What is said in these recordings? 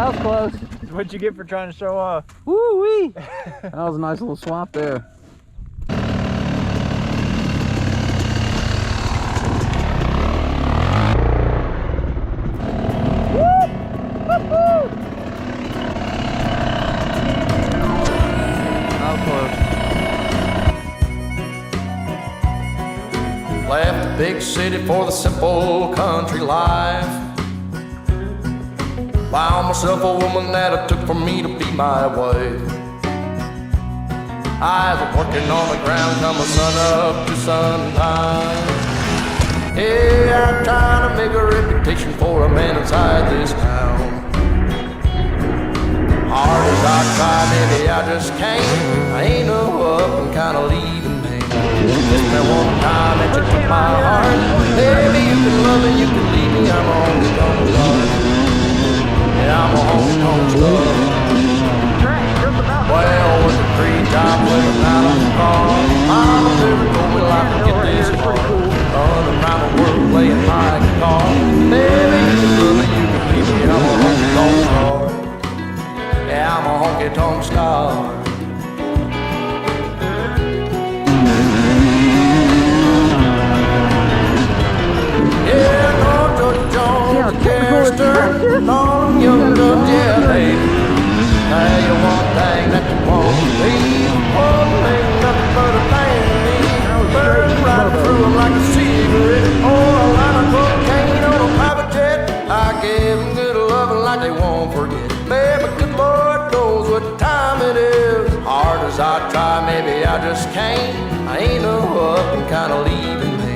that was close. What'd you get for trying to show off? Woo-wee! That was a nice little swap there. Left the big city for the simple country life. Found myself a woman that it took for me to be my wife. I was working on the ground come the sun up to sundown. Yeah, I'm trying to make a reputation for a man inside this town. Hard as I try, maybe I just can't. I ain't no up and kinda leaving me. Just that one time it took my heart. Baby, you can love me, you can leave me. I'm a honky tonk star. Yeah, I'm a honky tonk star. Well, with the 3 jobs living out of the car, Mama never told me life would get this hard. Running around the world playing my guitar. Baby, you can love me, you can leave me. I'm a honky tonk star. Yeah, I'm a honky tonk star. Yeah, no George Jones, Chester, no young guns, yeah, baby. Tell you one thing that you won't believe. One thing, nothing but a thing. Burn right through them like a cigarette. Oh, a line of cocaine on a private jet. I gave them good loving like they won't forget. Baby, good Lord knows what time it is. Hard as I try, maybe I just can't. I ain't no up and kinda leaving me.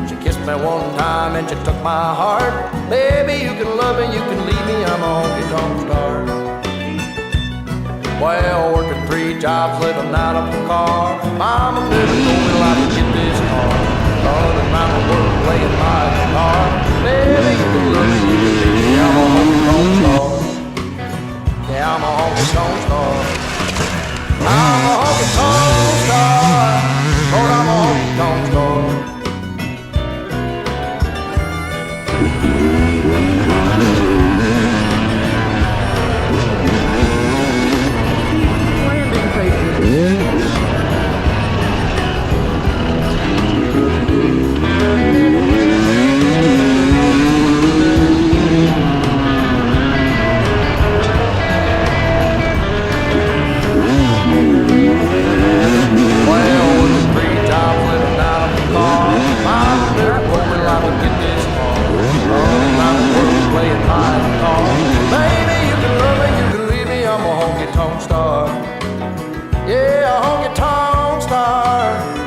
She kissed me one time and she took my heart. Baby, you can love me, you can leave me. I'm a honky tonk star. Well, working 3 jobs, living out of a car. Mama never told me life would get this hard. Running around the world playing my guitar. Baby, you can love me, you can leave me. I'm a honky tonk star. Yeah, I'm a honky tonk star. I'm a honky tonk star. Lord, I'm a honky tonk star. Baby, you can love me, you can leave me. I'm a honky tonk star. Yeah, a honky tonk star.